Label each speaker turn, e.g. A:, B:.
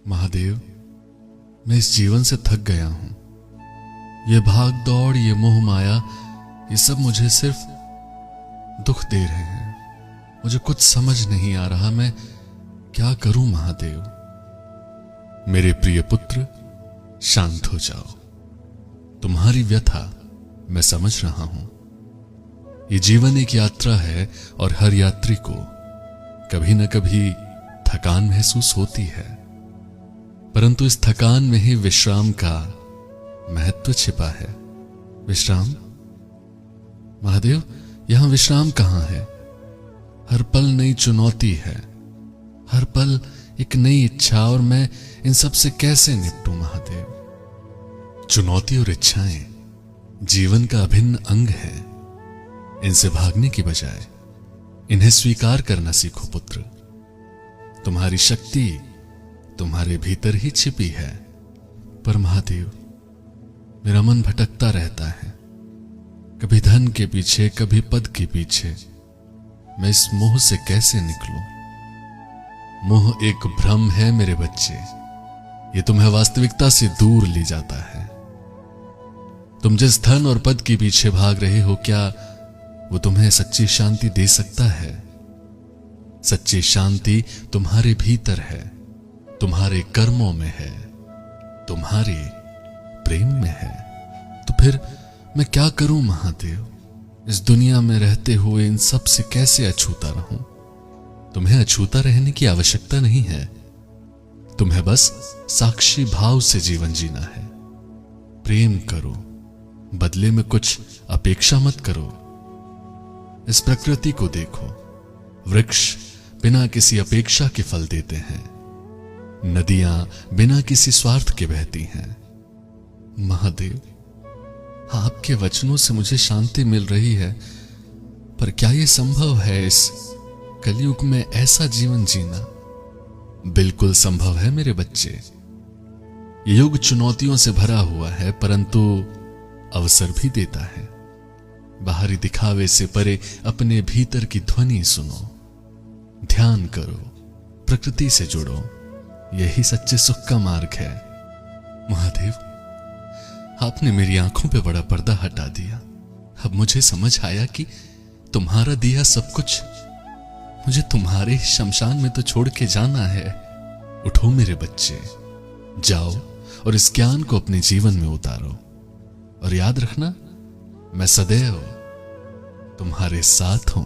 A: महादेव, मैं इस जीवन से थक गया हूं। ये भाग दौड़, ये मोह माया, ये सब मुझे सिर्फ दुख दे रहे हैं। मुझे कुछ समझ नहीं आ रहा, मैं क्या करूं महादेव। मेरे प्रिय पुत्र, शांत हो जाओ। तुम्हारी व्यथा मैं समझ रहा हूं। ये जीवन एक यात्रा है और हर यात्री को कभी न कभी थकान महसूस होती है, परंतु इस थकान में ही विश्राम का महत्व छिपा है। विश्राम? महादेव, यहां विश्राम कहां है? हर पल नई चुनौती है, हर पल एक नई इच्छा, और मैं इन सब से कैसे निपटूं महादेव? चुनौती और इच्छाएं जीवन का अभिन्न अंग है। इनसे भागने की बजाय इन्हें स्वीकार करना सीखो पुत्र। तुम्हारी शक्ति तुम्हारे भीतर ही छिपी है। पर महादेव, मेरा मन भटकता रहता है, कभी धन के पीछे, कभी पद के पीछे। मैं इस मोह से कैसे निकलूं? मोह एक भ्रम है मेरे बच्चे, ये तुम्हें वास्तविकता से दूर ले जाता है। तुम जिस धन और पद के पीछे भाग रहे हो, क्या वो तुम्हें सच्ची शांति दे सकता है? सच्ची शांति तुम्हारे भीतर है, तुम्हारे कर्मों में है, तुम्हारे प्रेम में है। तो फिर मैं क्या करूं महादेव? इस दुनिया में रहते हुए इन सब से कैसे अछूता रहूं? तुम्हें अछूता रहने की आवश्यकता नहीं है, तुम्हें बस साक्षी भाव से जीवन जीना है। प्रेम करो, बदले में कुछ अपेक्षा मत करो। इस प्रकृति को देखो, वृक्ष बिना किसी अपेक्षा के फल देते हैं, नदियां बिना किसी स्वार्थ के बहती हैं। महादेव, आपके वचनों से मुझे शांति मिल रही है, पर क्या यह संभव है इस कलयुग में ऐसा जीवन जीना? बिल्कुल संभव है मेरे बच्चे। ये युग चुनौतियों से भरा हुआ है, परंतु अवसर भी देता है। बाहरी दिखावे से परे अपने भीतर की ध्वनि सुनो, ध्यान करो, प्रकृति से जुड़ो। यही सच्चे सुख का मार्ग है। महादेव, आपने मेरी आंखों पे बड़ा पर्दा हटा दिया। अब मुझे समझ आया कि तुम्हारा दिया सब कुछ मुझे तुम्हारे शमशान में तो छोड़ के जाना है। उठो मेरे बच्चे, जाओ और इस ज्ञान को अपने जीवन में उतारो। और याद रखना, मैं सदैव तुम्हारे साथ हूं।